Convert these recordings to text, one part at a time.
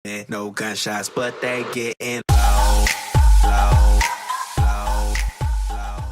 No gunshots, but they getting low, low, low, low.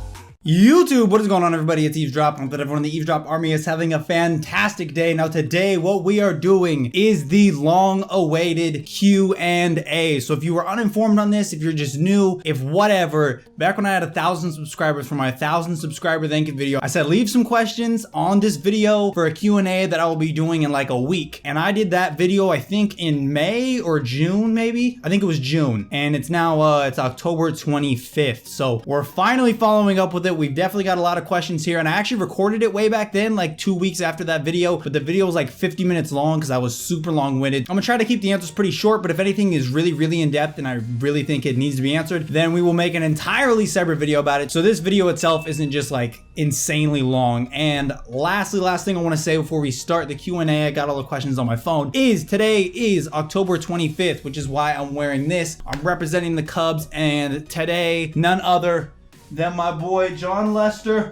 YouTube, what is going on, everybody? It's EavesDrop. I hope that everyone in the EavesDrop army is having a fantastic day. Now today, what we are doing is the long-awaited Q&A. So if you were uninformed on this, if you're just new, if whatever, back when I had 1,000 subscribers for my 1,000 subscriber thank you video, I said leave some questions on this video for a Q&A that I will be doing in like a week. And I did that video, I think in May or June, maybe? I think it was June. And it's now, it's October 25th. So we're finally following up with it. We've definitely got a lot of questions here, and I actually recorded it way back then, like 2 weeks after that video, but the video was like 50 minutes long because I was super long-winded. I'm gonna try to keep the answers pretty short, but if anything is really in-depth and I really think it needs to be answered, then we will make an entirely separate video about it. So this video itself isn't just like insanely long. And lastly, last thing I want to say before we start the Q&A, I got all the questions on my phone, is today is October 25th, which is why I'm wearing this. I'm representing the Cubs, and today, none other then my boy John Lester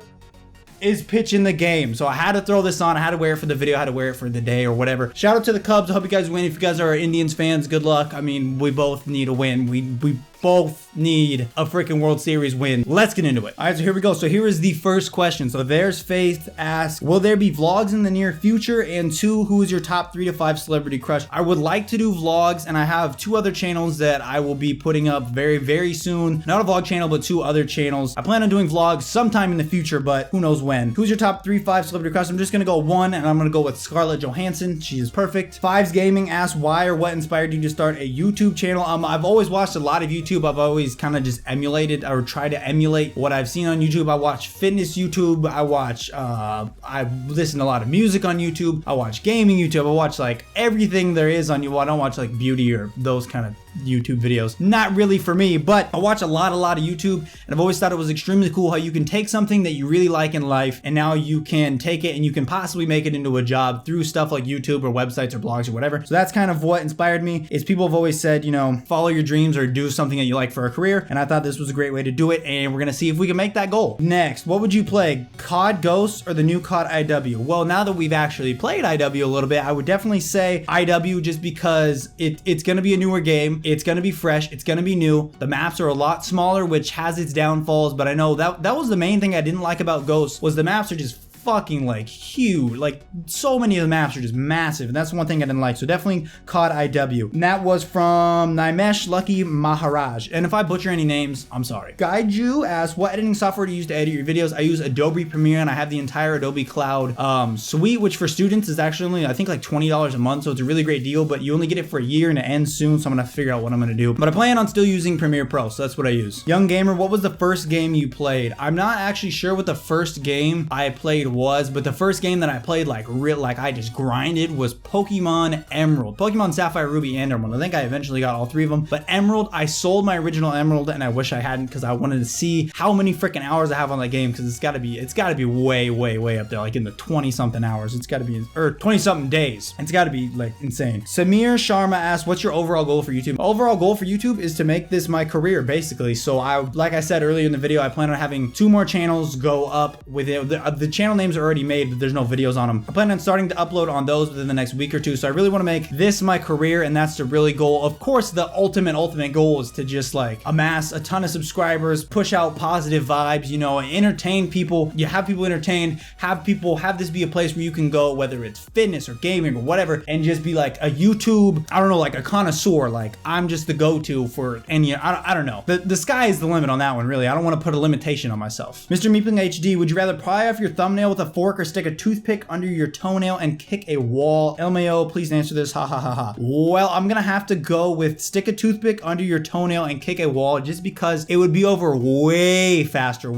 is pitching the game. So I had to throw this on. I had to wear it for the video. I had to wear it for the day or whatever. Shout out to the Cubs. I hope you guys win. If you guys are Indians fans, good luck. I mean, we both need a win. We both need a freaking World Series win. Let's get into it. All right, so here we go. So here is the first question. So There's Faith asks, will there be vlogs in the near future? And 2, who is your top 3 to 5 celebrity crush? I would like to do vlogs, and I have 2 other channels that I will be putting up very soon. Not a vlog channel, but 2 other channels. I plan on doing vlogs sometime in the future, but who knows when. Who's your top 3, 5 celebrity crush? I'm just gonna go 1, and I'm gonna go with Scarlett Johansson. She is perfect. 5's Gaming asks, why or what inspired you to start a YouTube channel? I've always watched a lot of YouTube. I've always kind of just emulated or try to emulate what I've seen on YouTube. I watch fitness YouTube. I watch, I listen to a lot of music on YouTube. I watch gaming YouTube. I watch like everything there is on YouTube. I don't watch like beauty or those kind of YouTube videos. Not really for me, but I watch a lot of YouTube, and I've always thought it was extremely cool how you can take something that you really like in life, and now you can take it and you can possibly make it into a job through stuff like YouTube or websites or blogs or whatever. So that's kind of what inspired me. Is people have always said, you know, follow your dreams or do something that you like for a career, and I thought this was a great way to do it, and we're gonna see if we can make that goal. Next, what would you play, COD Ghosts or the new COD IW? Well, now that we've actually played IW a little bit, I would definitely say IW, just because it's gonna be a newer game. It's gonna be fresh. It's gonna be new. The maps are a lot smaller, which has its downfalls, but I know that was the main thing I didn't like about Ghosts, was the maps are just fucking like huge. Like so many of the maps are just massive, and that's one thing I didn't like. So definitely COD IW. And that was from Nimesh Lucky Maharaj, and if I butcher any names, I'm sorry. Gaiju asks, what editing software do you use to edit your videos? I use Adobe Premiere, and I have the entire Adobe Cloud suite, which for students is actually only, I think, like $20 a month, so it's a really great deal, but you only get it for a year and it ends soon, so I'm gonna figure out what I'm gonna do. But I plan on still using Premiere Pro, so that's what I use. Young Gamer, what was the first game you played? I'm not actually sure what the first game I played was, but the first game that I played like I just grinded was Pokemon Emerald. Pokemon Sapphire, Ruby, and Emerald. I think I eventually got all 3 of them, but Emerald, I sold my original Emerald, and I wish I hadn't, because I wanted to see how many freaking hours I have on that game, because it's gotta be way up there, like in the 20-something hours. It's gotta be, or 20-something days. It's gotta be like insane. Samir Sharma asks, what's your overall goal for YouTube? Overall goal for YouTube is to make this my career, basically. So like I said earlier in the video, I plan on having 2 more channels go up with it. The channel names are already made, but there's no videos on them. I plan on starting to upload on those within the next week or 2. So I really want to make this my career, and that's the really goal. Of course, the ultimate goal is to just like amass a ton of subscribers, push out positive vibes, you know, entertain people. You have people entertained, have this be a place where you can go, whether it's fitness or gaming or whatever, and just be like a YouTube, I don't know, like a connoisseur. Like I'm just the go-to for any, I don't know. The sky is the limit on that one, really. I don't want to put a limitation on myself. Mr. Meepling HD, would you rather pry off your thumbnail with a fork or stick a toothpick under your toenail and kick a wall? LMAO, please answer this. Ha ha ha ha. Well, I'm gonna have to go with stick a toothpick under your toenail and kick a wall, just because it would be over way faster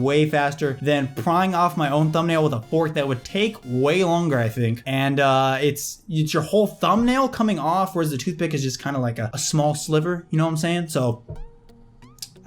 than prying off my own thumbnail with a fork. That would take way longer, I think. And it's your whole thumbnail coming off, whereas the toothpick is just kind of like a small sliver, you know what I'm saying? So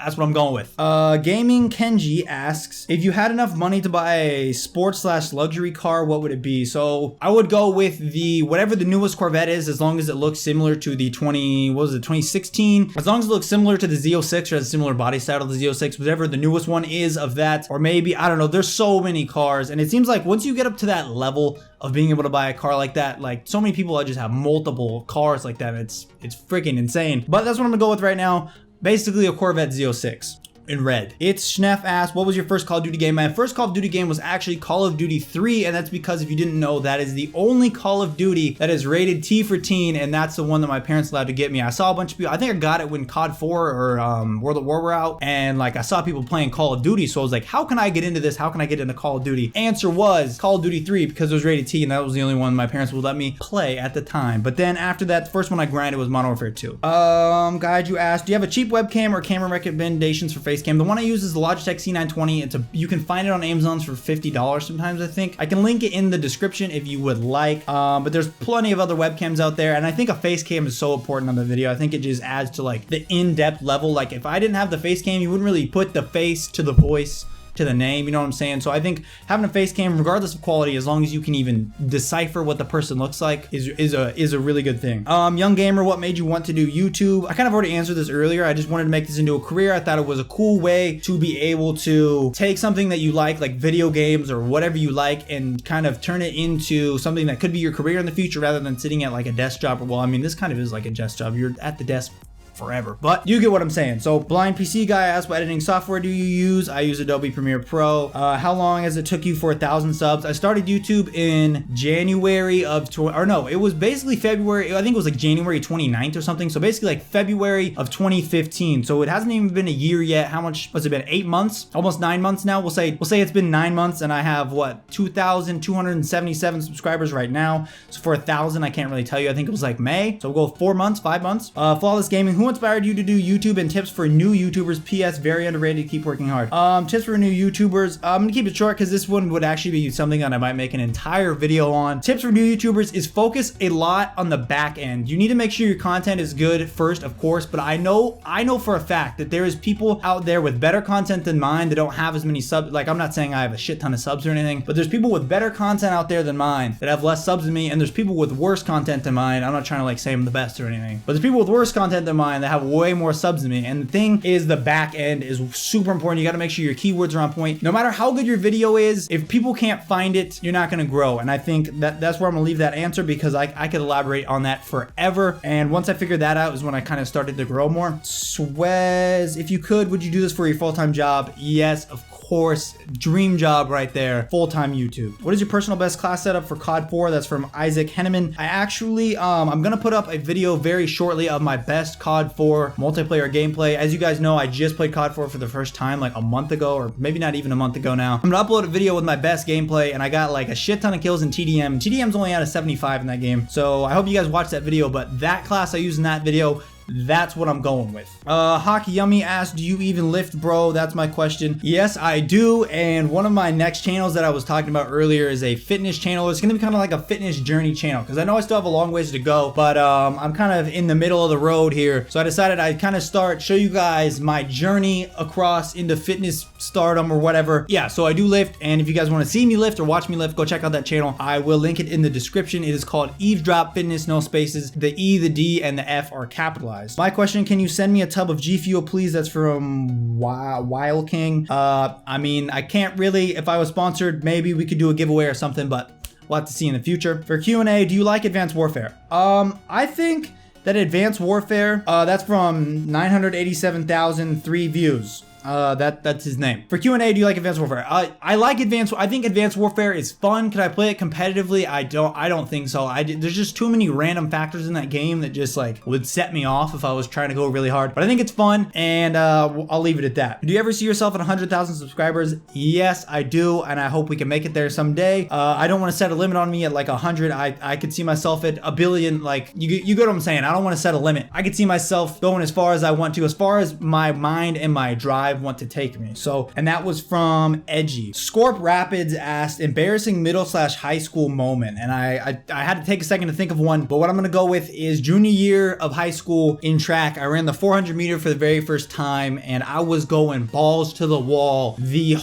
That's what I'm going with. Gaming Kenji asks, if you had enough money to buy a sports/luxury car, what would it be? So I would go with the whatever the newest Corvette is, as long as it looks similar to the 2016. As long as it looks similar to the Z06 or has a similar body style to the Z06, whatever the newest one is of that, or maybe, I don't know, there's so many cars, and it seems like once you get up to that level of being able to buy a car like that, like so many people that just have multiple cars like that, it's freaking insane. But that's what I'm gonna go with right now. Basically a Corvette Z06 in red. It's Schneff asked, what was your first Call of Duty game? My first Call of Duty game was actually Call of Duty 3, and that's because if you didn't know, that is the only Call of Duty that is rated T for teen, and that's the one that my parents allowed to get me. I saw a bunch of people, I think I got it when COD 4 or World at War were out, and like I saw people playing Call of Duty, so I was like, how can I get into this? How can I get into Call of Duty? Answer was Call of Duty 3 because it was rated T, and that was the only one my parents would let me play at the time. But then after that, the first one I grinded was Modern Warfare 2. Guide, you asked, do you have a cheap webcam or camera recommendations for Facecam? The one I use is the Logitech C920. You can find it on Amazon for $50 sometimes, I think. I can link it in the description if you would like. But there's plenty of other webcams out there, and I think a face cam is so important on the video. I think it just adds to like the in-depth level. Like if I didn't have the face cam, you wouldn't really put the face to the voice to the name, you know what I'm saying? So I think having a face cam, regardless of quality, as long as you can even decipher what the person looks like, is a really good thing. Young gamer, what made you want to do YouTube? I kind of already answered this earlier. I just wanted to make this into a career. I thought it was a cool way to be able to take something that you like video games or whatever you like, and kind of turn it into something that could be your career in the future, rather than sitting at like a desk job. Well, I mean, this kind of is like a desk job. You're at the desk forever, but you get what I'm saying. So Blind PC Guy asked, what editing software do you use? I use Adobe Premiere Pro. How long has it took you for 1,000 subs? I started YouTube in January of, it was basically February. I think it was like January 29th or something. So basically like February of 2015. So it hasn't even been a year yet. How much has it been? 8 months? Almost 9 months now. We'll say it's been 9 months, and I have what, 2,277 subscribers right now. So for 1,000, I can't really tell you. I think it was like May. So we'll go 4 months, 5 months. Flawless Gaming, who inspired you to do YouTube, and tips for new YouTubers? PS, very underrated, keep working hard. Tips for new YouTubers, I'm gonna keep it short because this one would actually be something that I might make an entire video on. Tips for new YouTubers is focus a lot on the back end. You need to make sure your content is good first, of course, but I know for a fact that there is people out there with better content than mine that don't have as many subs. Like, I'm not saying I have a shit ton of subs or anything, but there's people with better content out there than mine that have less subs than me, and there's people with worse content than mine. I'm not trying to like say I'm the best or anything, but there's people with worse content than mine that have way more subs than me. And the thing is, the back end is super important. You got to make sure your keywords are on point. No matter how good your video is, if people can't find it, you're not going to grow. And I think that's where I'm gonna leave that answer, because I could elaborate on that forever. And once I figured that out is when I kind of started to grow more. Swez, if you could, would you do this for your full-time job? Yes, of course. Dream job right there. Full-time YouTube. What is your personal best class setup for COD 4? That's from Isaac Henneman. I actually, I'm gonna put up a video very shortly of my best COD 4 multiplayer gameplay. As you guys know, I just played COD 4 for the first time like a month ago, or maybe not even a month ago now. I'm gonna upload a video with my best gameplay, and I got like a shit ton of kills in TDM. TDM's only out of 75 in that game, so I hope you guys watched that video. But that class I used in that video, that's what I'm going with. Hockey Yummy asked, do you even lift, bro? That's my question. Yes, I do. And one of my next channels that I was talking about earlier is a fitness channel. It's gonna be kind of like a fitness journey channel, because I know I still have a long ways to go, but I'm kind of in the middle of the road here. So I decided I'd kind of show you guys my journey across into fitness stardom or whatever. Yeah, so I do lift, and if you guys want to see me lift or watch me lift, go check out that channel. I will link it in the description. It is called EavesDrop Fitness, no spaces. The E, the D, and the F are capitalized. My question, can you send me a tub of G Fuel, please? That's from Wild King. I mean, I can't really. If I was sponsored, maybe we could do a giveaway or something, but we'll have to see in the future. For Q&A, do you like Advanced Warfare? I think that Advanced Warfare, that's from 987,003 views. That's his name. For Q&A, do you like Advanced Warfare? I like I think Advanced Warfare is fun. Could I play it competitively? I don't think so. There's just too many random factors in that game that just like would set me off if I was trying to go really hard. But I think it's fun, and I'll leave it at that. Do you ever see yourself at 100,000 subscribers? Yes, I do, and I hope we can make it there someday. I don't want to set a limit on me at like 100. I could see myself at a billion. Like, you get what I'm saying? I don't want to set a limit. I could see myself going as far as I want to, as far as my mind and my drive I want to take me. So, and that was from Edgy. Scorp Rapids asked, embarrassing middle/high school moment. And I had to take a second to think of one, but what I'm gonna go with is junior year of high school in track. I ran the 400 meter for the very first time, and I was going balls to the wall the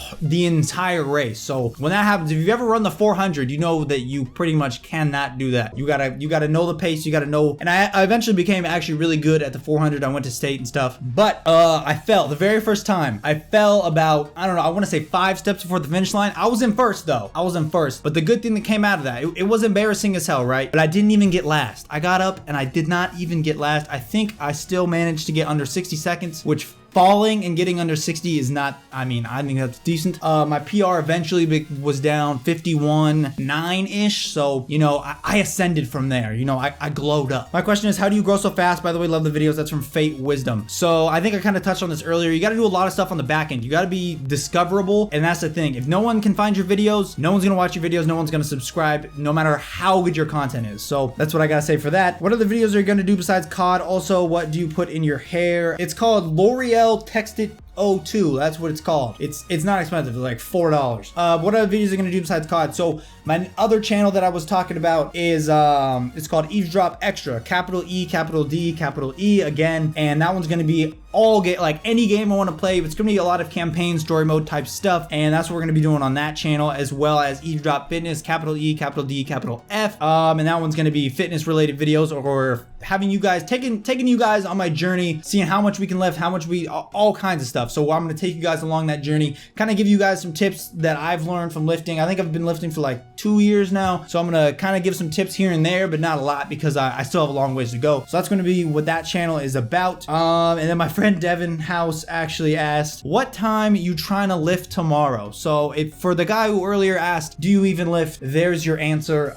entire race. So when that happens, if you've ever run the 400, you know that you pretty much cannot do that. You gotta know the pace. You gotta know. And I eventually became actually really good at the 400. I went to state and stuff, but I fell the very first time. I fell about, I don't know, I want to say 5 steps before the finish line. I was in first though. I was in first, but the good thing that came out of that, it was embarrassing as hell, right? But I didn't even get last. I got up and I did not even get last. I think I still managed to get under 60 seconds, which falling and getting under 60 is not, I mean, I think that's decent. My PR eventually was down 51.9-ish. So, you know, I ascended from there. You know, I glowed up. My question is, how do you grow so fast? By the way, love the videos. That's from Fate Wisdom. So I think I kind of touched on this earlier. You got to do a lot of stuff on the back end. You got to be discoverable. And that's the thing. If no one can find your videos, no one's going to watch your videos. No one's going to subscribe, no matter how good your content is. So that's what I got to say for that. What other videos are you going to do besides COD? Also, what do you put in your hair? It's called L'Oreal Text It 02. That's what it's called. It's not expensive. It's like $4. What other videos are gonna do besides COD? So my other channel that I was talking about is it's called EavesDrop Extra. Capital E, capital D, capital E again. And that one's gonna be all like any game I want to play. It's gonna be a lot of campaign story mode type stuff, and that's what we're gonna be doing on that channel, as well as EavesDrop Fitness, capital E, capital D, capital F. And that one's gonna be fitness related videos, or having you guys taking you guys on my journey, seeing how much we can lift, how much all kinds of stuff. So I'm gonna take you guys along that journey, kind of give you guys some tips that I've learned from lifting. I think I've been lifting for like 2 years now, so I'm gonna kind of give some tips here and there, but not a lot, because I still have a long ways to go. So that's gonna be what that channel is about. And then my friend Devin House actually asked, what time you trying to lift tomorrow? So for the guy who earlier asked, do you even lift? There's your answer.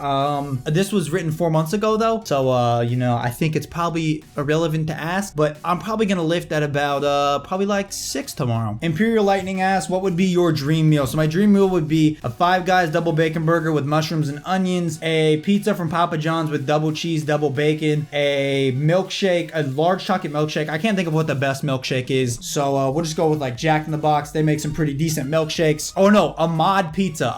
This was written 4 months ago though, so you know, I think it's probably irrelevant to ask, but I'm probably gonna lift at about probably like 6 tomorrow. Imperial Lightning asks, what would be your dream meal? So my dream meal would be a Five Guys double bacon burger with mushrooms and onions, a pizza from Papa John's with double cheese, double bacon, a milkshake, a large chocolate milkshake. I can't think of what the best milkshake is, so we'll just go with like Jack in the Box. They make some pretty decent milkshakes. Oh no, a mod pizza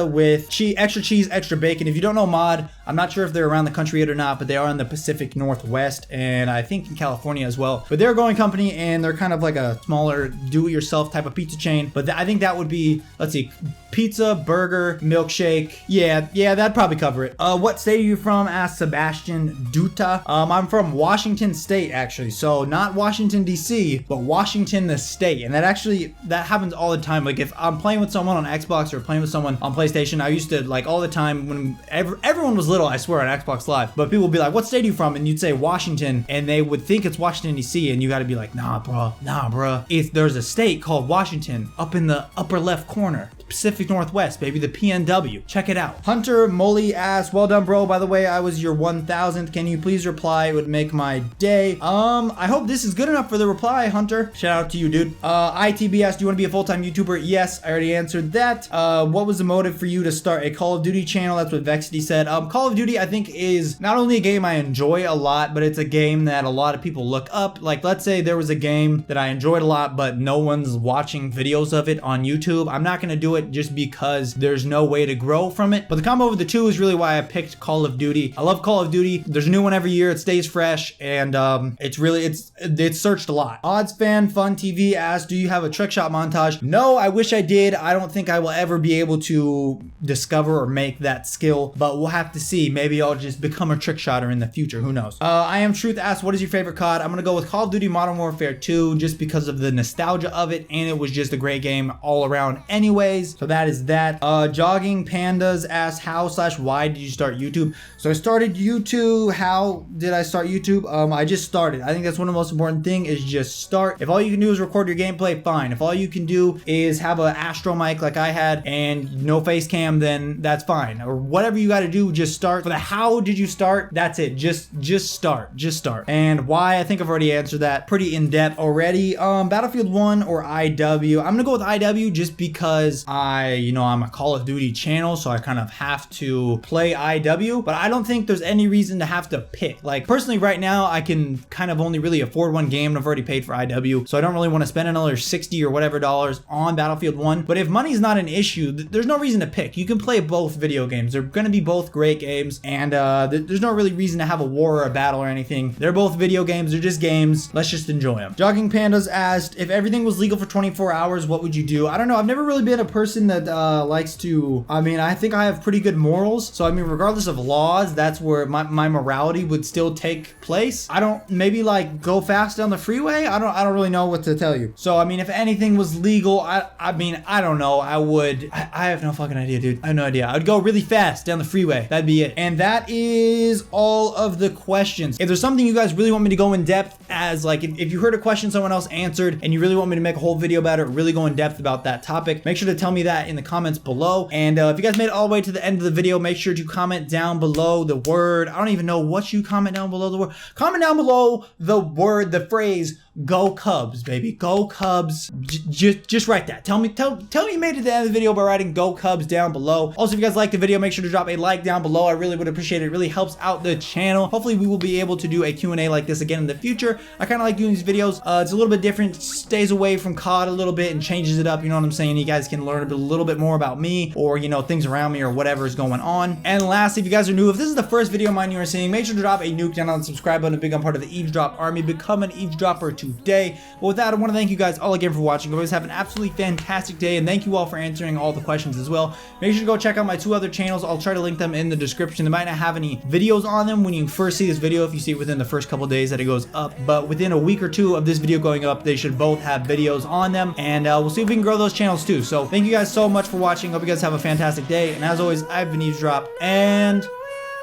with extra cheese, extra bacon. If you don't know Mod, I'm not sure if they're around the country yet or not, but they are in the Pacific Northwest, and I think in California as well. But they're a growing company, and they're kind of like a smaller do-it-yourself type of pizza chain. But I think that would be, let's see, pizza, burger, milkshake. Yeah, that'd probably cover it. What state are you from? Asked Sebastian Duta. I'm from Washington State, actually. So not Washington, D.C., but Washington, the state. And that happens all the time. Like if I'm playing with someone on Xbox or playing with someone on PlayStation, I used to, like, all the time when everyone was little, I swear, on Xbox Live. But people would be like, what state are you from? And you'd say Washington, and they would think it's Washington, D.C., and you got to be like, nah, bruh. There's a state called Washington up in the upper left corner. Pacific Northwest, baby, the PNW. Check it out. Hunter Molly asks, well done, bro. By the way, I was your 1000th. Can you please reply? It would make my day. I hope this is good enough for the reply, Hunter. Shout out to you, dude. ITB asked, do you want to be a full-time YouTuber? Yes, I already answered that. What was the motive for you to start a Call of Duty channel? That's what Vexity said. Call of Duty, I think, is not only a game I enjoy a lot, but it's a game that a lot of people look up. Like, let's say there was a game that I enjoyed a lot, but no one's watching videos of it on YouTube. I'm not going to do it just because there's no way to grow from it. But the combo of the two is really why I picked Call of Duty. I love Call of Duty. There's a new one every year. It stays fresh, and it's searched a lot. Odds Fan Fun TV asked, do you have a trick shot montage? No, I wish I did. I don't think I will ever be able to discover or make that skill, but we'll have to see. Maybe I'll just become a trick shotter in the future. Who knows? I Am Truth asked, what is your favorite COD? I'm gonna go with Call of Duty Modern Warfare 2 just because of the nostalgia of it, and it was just a great game all around anyways. So that is that. Jogging Pandas asked, how/why did you start YouTube? So I started YouTube. How did I start YouTube? I just started. I think that's one of the most important thing, is just start. If all you can do is record your gameplay, fine. If all you can do is have an Astro mic like I had and no face cam, then that's fine. Or whatever you got to do, just start. For the how did you start? That's it. Just start. Just start. And why? I think I've already answered that pretty in depth already. Battlefield 1 or IW? I'm gonna go with IW just because I'm a Call of Duty channel, so I kind of have to play IW, but I don't think there's any reason to have to pick. Like personally right now, I can kind of only really afford one game and I've already paid for IW, so I don't really want to spend another 60 or whatever dollars on Battlefield 1. But if money's not an issue, there's no reason to pick. You can play both video games. They're going to be both great games, and there's no really reason to have a war or a battle or anything. They're both video games. They're just games. Let's just enjoy them. Jogging Pandas asked, if everything was legal for 24 hours, what would you do? I don't know. I've never really been a person that likes to, I think I have pretty good morals. So, regardless of laws, that's where my morality would still take place. I don't, maybe like go fast down the freeway. I don't really know what to tell you. So, if anything was legal, I don't know. I have no fucking idea, dude. I have no idea. I'd go really fast down the freeway. That'd be it. And that is all of the questions. If there's something you guys really want me to go in depth as, like, if you heard a question someone else answered and you really want me to make a whole video about it, really go in depth about that topic, make sure to tell me that in the comments below. And if you guys made it all the way to the end of the video, make sure to comment down below the word. I don't even know what you comment down below the word. Comment down below the word, the phrase, go Cubs, baby. Go Cubs. Just write that. Tell me you made it to the end of the video by writing go Cubs down below. Also, if you guys liked the video, make sure to drop a like down below. I really would appreciate it. It really helps out the channel. Hopefully, we will be able to do a Q&A like this again in the future. I kind of like doing these videos. It's a little bit different. Stays away from COD a little bit and changes it up. You know what I'm saying? You guys can learn a little bit more about me or, things around me or whatever is going on. And lastly, if you guys are new, if this is the first video of mine you are seeing, make sure to drop a nuke down on the subscribe button. Big on part of the EavesDrop army. Become an eavesdropper today. But with that, I want to thank you guys all again for watching. You guys have an absolutely fantastic day, and thank you all for answering all the questions as well. Make sure to go check out my 2 other channels. I'll try to link them in the description. They might not have any videos on them when you first see this video, if you see it within the first couple days that it goes up, but within a week or 2 of this video going up, they should both have videos on them, and we'll see if we can grow those channels too. So thank you guys so much for watching. Hope you guys have a fantastic day, and as always, I've been EavesDrop, and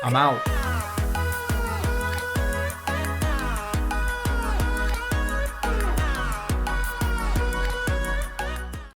I'm out.